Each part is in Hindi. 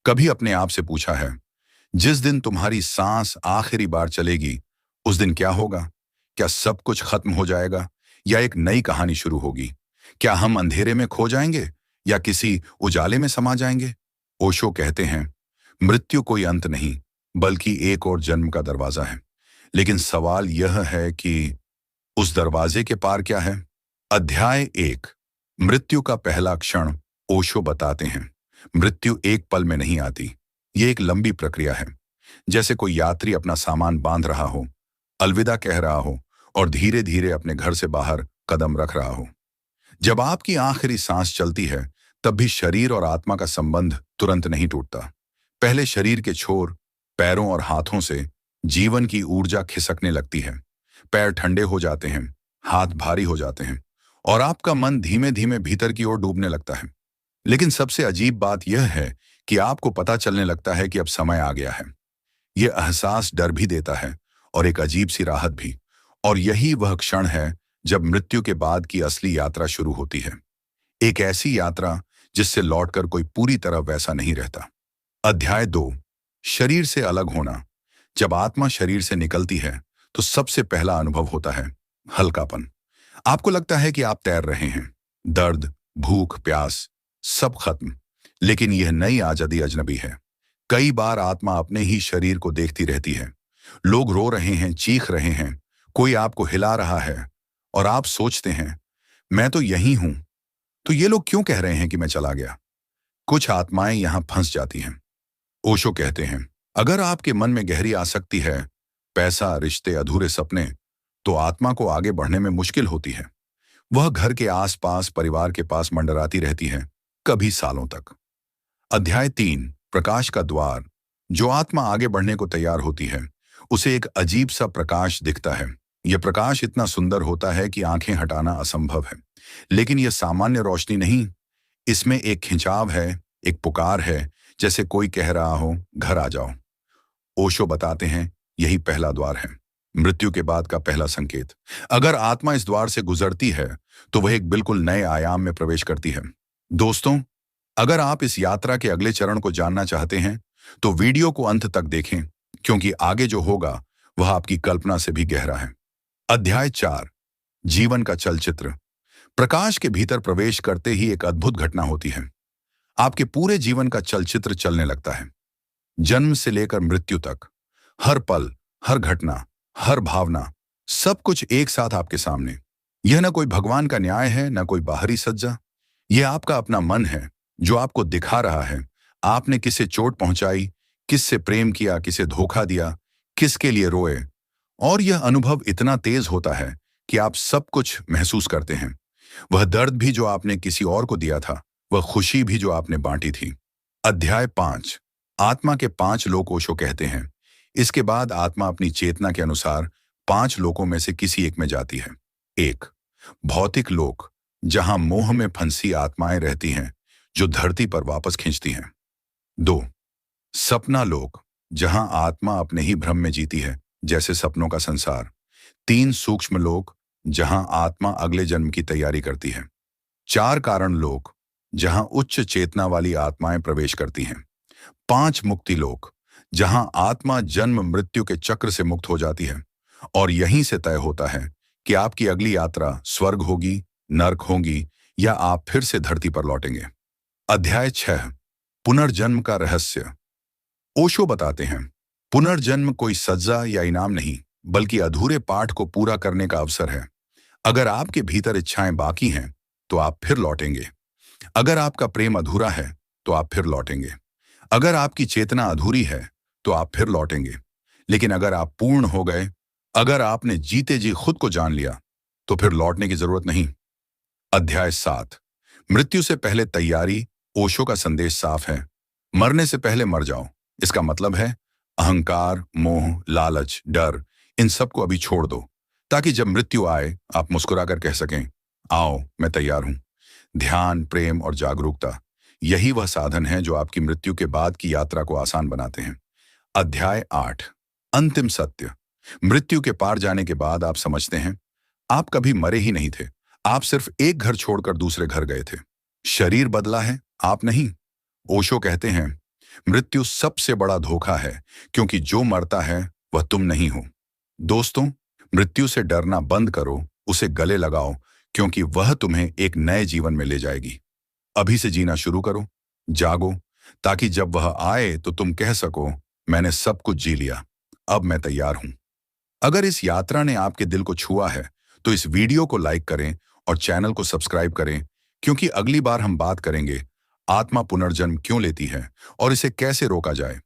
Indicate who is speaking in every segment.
Speaker 1: कभी अपने आप से पूछा है, जिस दिन तुम्हारी सांस आखिरी बार चलेगी, उस दिन क्या होगा? क्या सब कुछ खत्म हो जाएगा या एक नई कहानी शुरू होगी? क्या हम अंधेरे में खो जाएंगे या किसी उजाले में समा जाएंगे? ओशो कहते हैं, मृत्यु कोई अंत नहीं, बल्कि एक और जन्म का दरवाजा है। लेकिन सवाल यह है कि उस दरवाजे के पार क्या है? अध्याय 1, मृत्यु का पहला क्षण। ओशो बताते हैं, मृत्यु एक पल में नहीं आती। ये एक लंबी प्रक्रिया है। जैसे कोई यात्री अपना सामान बांध रहा हो, अलविदा कह रहा हो और धीरे धीरे अपने घर से बाहर कदम रख रहा हो। जब आपकी आखिरी सांस चलती है, तब भी शरीर और आत्मा का संबंध तुरंत नहीं टूटता। पहले शरीर के छोर, पैरों और हाथों से जीवन की ऊर्जा खिसकने लगती है। पैर ठंडे हो जाते हैं, हाथ भारी हो जाते हैं और आपका मन धीमे धीमे भीतर की ओर डूबने लगता है। लेकिन सबसे अजीब बात यह है कि आपको पता चलने लगता है कि अब समय आ गया है। यह एहसास डर भी देता है और एक अजीब सी राहत भी। और यही वह क्षण है जब मृत्यु के बाद की असली यात्रा शुरू होती है। एक ऐसी यात्रा जिससे लौटकर कोई पूरी तरह वैसा नहीं रहता। अध्याय 2, शरीर से अलग होना। जब आत्मा शरीर से निकलती है तो सबसे पहला अनुभव होता है हल्कापन। आपको लगता है कि आप तैर रहे हैं। दर्द, भूख, प्यास सब खत्म। लेकिन यह नई आजादी अजनबी है। कई बार आत्मा अपने ही शरीर को देखती रहती है। लोग रो रहे हैं, चीख रहे हैं, कोई आपको हिला रहा है और आप सोचते हैं, मैं तो यही हूं, तो ये लोग क्यों कह रहे हैं कि मैं चला गया? कुछ आत्माएं यहां फंस जाती हैं। ओशो कहते हैं, अगर आपके मन में गहरी आसक्ति है, पैसा, रिश्ते, अधूरे सपने, तो आत्मा को आगे बढ़ने में मुश्किल होती है। वह घर के आसपास, परिवार के पास मंडराती रहती है, कभी सालों तक। अध्याय 3, प्रकाश का द्वार। जो आत्मा आगे बढ़ने को तैयार होती है, उसे एक अजीब सा प्रकाश दिखता है। यह प्रकाश इतना सुंदर होता है कि आंखें हटाना असंभव है। लेकिन यह सामान्य रोशनी नहीं, इसमें एक खिंचाव है, एक पुकार है, जैसे कोई कह रहा हो, घर आ जाओ। ओशो बताते हैं, यही पहला द्वार है, मृत्यु के बाद का पहला संकेत। अगर आत्मा इस द्वार से गुजरती है तो वह एक बिल्कुल नए आयाम में प्रवेश करती है। दोस्तों, अगर आप इस यात्रा के अगले चरण को जानना चाहते हैं तो वीडियो को अंत तक देखें, क्योंकि आगे जो होगा वह आपकी कल्पना से भी गहरा है। अध्याय 4, जीवन का चलचित्र। प्रकाश के भीतर प्रवेश करते ही एक अद्भुत घटना होती है। आपके पूरे जीवन का चलचित्र चलने लगता है। जन्म से लेकर मृत्यु तक, हर पल, हर घटना, हर भावना, सब कुछ एक साथ आपके सामने। यह न कोई भगवान का न्याय है, न कोई बाहरी सज्जा। यह आपका अपना मन है जो आपको दिखा रहा है आपने किसे चोट पहुंचाई, किससे प्रेम किया, किसे धोखा दिया, किसके लिए रोए। और यह अनुभव इतना तेज होता है कि आप सब कुछ महसूस करते हैं। वह दर्द भी जो आपने किसी और को दिया था, वह खुशी भी जो आपने बांटी थी। अध्याय 5, आत्मा के 5 लोक। ओशो कहते हैं, इसके बाद आत्मा अपनी चेतना के अनुसार 5 लोकों में से किसी एक में जाती है। 1, भौतिक लोक, जहां मोह में फंसी आत्माएं रहती हैं जो धरती पर वापस खींचती हैं। 2, सपना लोक, जहां आत्मा अपने ही भ्रम में जीती है, जैसे सपनों का संसार। 3, सूक्ष्म लोक, जहां आत्मा अगले जन्म की तैयारी करती है। 4, कारण लोक, जहां उच्च चेतना वाली आत्माएं प्रवेश करती हैं। 5, मुक्ति लोक, जहां आत्मा जन्म मृत्यु के चक्र से मुक्त हो जाती है और यहीं से तय होता है कि आपकी अगली यात्रा स्वर्ग होगी, नर्क होगी या आप फिर से धरती पर लौटेंगे। अध्याय 6, पुनर्जन्म का रहस्य। ओशो बताते हैं, पुनर्जन्म कोई सजा या इनाम नहीं, बल्कि अधूरे पाठ को पूरा करने का अवसर है। अगर आपके भीतर इच्छाएं बाकी हैं तो आप फिर लौटेंगे। अगर आपका प्रेम अधूरा है तो आप फिर लौटेंगे। अगर आपकी चेतना अधूरी है तो आप फिर लौटेंगे। लेकिन अगर आप पूर्ण हो गए, अगर आपने जीते जी खुद को जान लिया, तो फिर लौटने की जरूरत नहीं। अध्याय 7, मृत्यु से पहले तैयारी। ओशो का संदेश साफ है, मरने से पहले मर जाओ। इसका मतलब है अहंकार, मोह, लालच, डर, इन सबको अभी छोड़ दो, ताकि जब मृत्यु आए आप मुस्कुराकर कह सकें, आओ मैं तैयार हूं। ध्यान, प्रेम और जागरूकता, यही वह साधन है जो आपकी मृत्यु के बाद की यात्रा को आसान बनाते हैं। अध्याय 8, अंतिम सत्य। मृत्यु के पार जाने के बाद आप समझते हैं आप कभी मरे ही नहीं थे। आप सिर्फ एक घर छोड़कर दूसरे घर गए थे। शरीर बदला है, आप नहीं। ओशो कहते हैं, मृत्यु सबसे बड़ा धोखा है, क्योंकि जो मरता है वह तुम नहीं हो। दोस्तों, मृत्यु से डरना बंद करो, उसे गले लगाओ, क्योंकि वह तुम्हें एक नए जीवन में ले जाएगी। अभी से जीना शुरू करो, जागो, ताकि जब वह आए तो तुम कह सको, मैंने सब कुछ जी लिया, अब मैं तैयार हूं। अगर इस यात्रा ने आपके दिल को छुआ है, तो इस वीडियो को लाइक करें और चैनल को सब्सक्राइब करें, क्योंकि अगली बार हम बात करेंगे आत्मा पुनर्जन्म क्यों लेती है और इसे कैसे रोका जाए।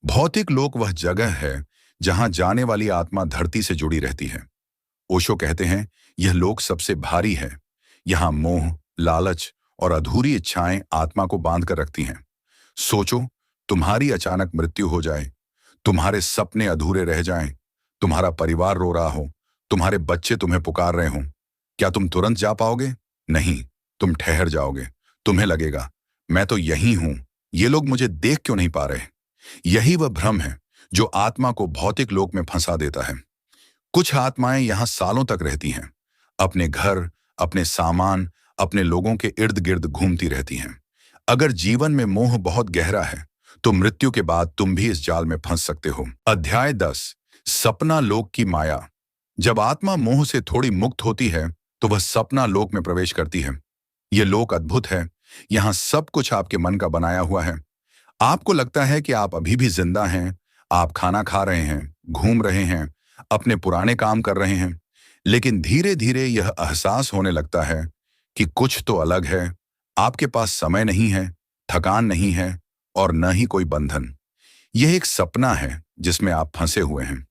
Speaker 1: भौतिक लोक वह जगह है जहां जाने वाली आत्मा धरती से जुड़ी रहती है। ओशो कहते हैं, यह लोक सबसे भारी है। यहां मोह, लालच और अधूरी इच्छाएं आत्मा को बांध कर रखती हैं। सोचो, तुम्हारी अचानक मृत्यु हो जाए, तुम्हारे सपने अधूरे रह जाएं, तुम्हारा परिवार रो रहा हो, तुम्हारे बच्चे तुम्हें पुकार रहे हों। क्या तुम तुरंत जा पाओगे? नहीं, तुम ठहर जाओगे। तुम्हें लगेगा, मैं तो यही हूं, ये लोग मुझे देख क्यों नहीं पा रहे। यही वह भ्रम है जो आत्मा को भौतिक लोक में फंसा देता है। कुछ आत्माएं यहां सालों तक रहती हैं, अपने घर, अपने सामान, अपने लोगों के इर्द गिर्द घूमती रहती हैं। अगर जीवन में मोह बहुत गहरा है, तो मृत्यु के बाद तुम भी इस जाल में फंस सकते हो। अध्याय 10, सपना लोक की माया। जब आत्मा मोह से थोड़ी मुक्त होती है, तो वह सपना लोक में प्रवेश करती है। यह लोक अद्भुत है। यहां सब कुछ आपके मन का बनाया हुआ है। आपको लगता है कि आप अभी भी जिंदा हैं, आप खाना खा रहे हैं, घूम रहे हैं, अपने पुराने काम कर रहे हैं, लेकिन धीरे धीरे यह एहसास होने लगता है कि कुछ तो अलग है। आपके पास समय नहीं है, थकान नहीं है और न ही कोई बंधन। यह एक सपना है जिसमें आप फंसे हुए हैं।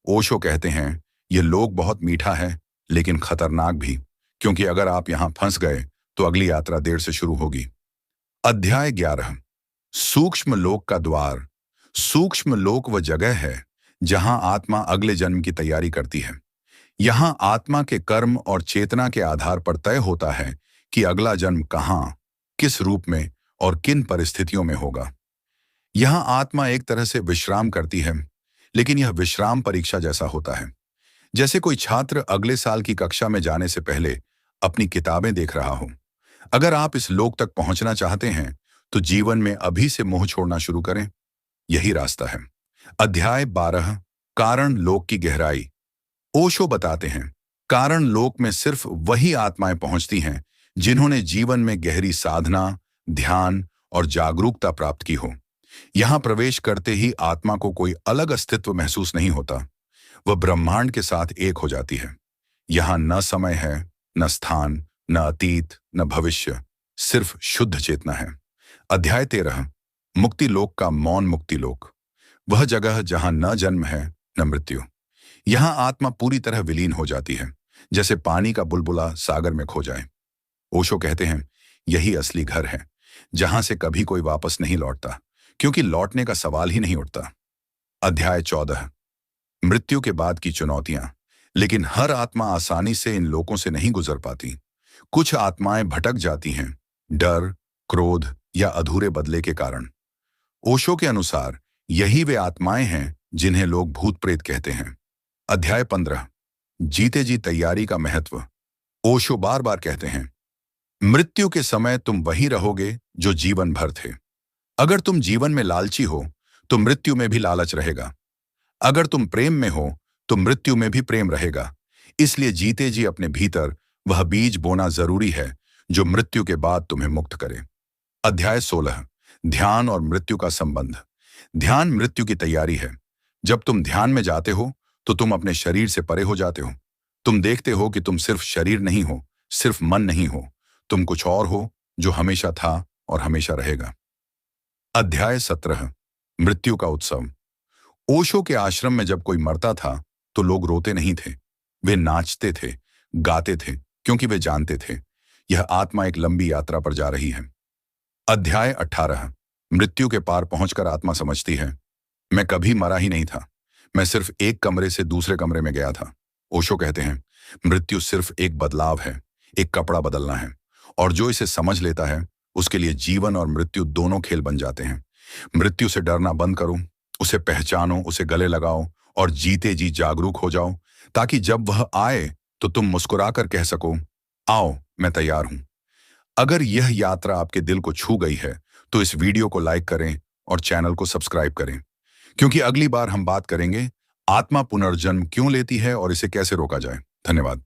Speaker 1: ओशो कहते हैं, यह लोक बहुत मीठा है, लेकिन खतरनाक भी, क्योंकि अगर आप यहां फंस गए तो अगली यात्रा देर से शुरू होगी। अध्याय 11, सूक्ष्म लोक का द्वार। सूक्ष्म लोक वह जगह है जहां आत्मा अगले जन्म की तैयारी करती है। यहां आत्मा के कर्म और चेतना के आधार पर तय होता है कि अगला जन्म कहां, किस रूप में और किन परिस्थितियों में होगा। यहां आत्मा एक तरह से विश्राम करती है, लेकिन यह विश्राम परीक्षा जैसा होता है। जैसे कोई छात्र अगले साल की कक्षा में जाने से पहले अपनी किताबें देख रहा हो। अगर आप इस लोक तक पहुंचना चाहते हैं, तो जीवन में अभी से मोह छोड़ना शुरू करें। यही रास्ता है। अध्याय 12, कारण लोक की गहराई। ओशो बताते हैं, कारण लोक में सिर्फ वही आत्माएं पहुंचती हैं जिन्होंने जीवन में गहरी साधना, ध्यान और जागरूकता प्राप्त की हो। यहां प्रवेश करते ही आत्मा को कोई अलग अस्तित्व महसूस नहीं होता। वह ब्रह्मांड के साथ एक हो जाती है। यहां न समय है, न स्थान, न अतीत, न भविष्य, सिर्फ शुद्ध चेतना है। अध्याय 13, मुक्ति लोक का मौन मुक्ति लोक। वह जगह जहां न जन्म है न मृत्यु। यहां आत्मा पूरी तरह विलीन हो जाती है, जैसे पानी का बुलबुला सागर में खो जाए। ओशो कहते हैं, यही असली घर है, जहां से कभी कोई वापस नहीं लौटता, क्योंकि लौटने का सवाल ही नहीं उठता। अध्याय 14, मृत्यु के बाद की चुनौतियां। लेकिन हर आत्मा आसानी से इन लोकों से नहीं गुजर पाती। कुछ आत्माएं भटक जाती हैं, डर, क्रोध या अधूरे बदले के कारण। ओशो के अनुसार यही वे आत्माएं हैं जिन्हें लोग भूत प्रेत कहते हैं। अध्याय 15, जीते जी तैयारी का महत्व। ओशो बार बार कहते हैं, मृत्यु के समय तुम वही रहोगे जो जीवन भर थे। अगर तुम जीवन में लालची हो, तो मृत्यु में भी लालच रहेगा। अगर तुम प्रेम में हो, तो मृत्यु में भी प्रेम रहेगा। इसलिए जीते जी अपने भीतर वह बीज बोना जरूरी है जो मृत्यु के बाद तुम्हें मुक्त करे। अध्याय 16, ध्यान और मृत्यु का संबंध। ध्यान मृत्यु की तैयारी है। जब तुम ध्यान में जाते हो, तो तुम अपने शरीर से परे हो जाते हो। तुम देखते हो कि तुम सिर्फ शरीर नहीं हो, सिर्फ मन नहीं हो, तुम कुछ और हो जो हमेशा था और हमेशा रहेगा। अध्याय 17, मृत्यु का उत्सव। ओशो के आश्रम में जब कोई मरता था, तो लोग रोते नहीं थे, वे नाचते थे, गाते थे, क्योंकि वे जानते थे यह आत्मा एक लंबी यात्रा पर जा रही है। अध्याय 18, मृत्यु के पार पहुंचकर आत्मा समझती है, मैं कभी मरा ही नहीं था, मैं सिर्फ एक कमरे से दूसरे कमरे में गया था। ओशो कहते हैं, मृत्यु सिर्फ एक बदलाव है, एक कपड़ा बदलना है, और जो इसे समझ लेता है उसके लिए जीवन और मृत्यु दोनों खेल बन जाते हैं। मृत्यु से डरना बंद करो, उसे पहचानो, उसे गले लगाओ और जीते जी जागरूक हो जाओ, ताकि जब वह आए तो तुम मुस्कुराकर कह सको, आओ, मैं तैयार हूं। अगर यह यात्रा आपके दिल को छू गई है, तो इस वीडियो को लाइक करें और चैनल को सब्सक्राइब करें, क्योंकि अगली बार हम बात करेंगे आत्मा पुनर्जन्म क्यों लेती है और इसे कैसे रोका जाए। धन्यवाद।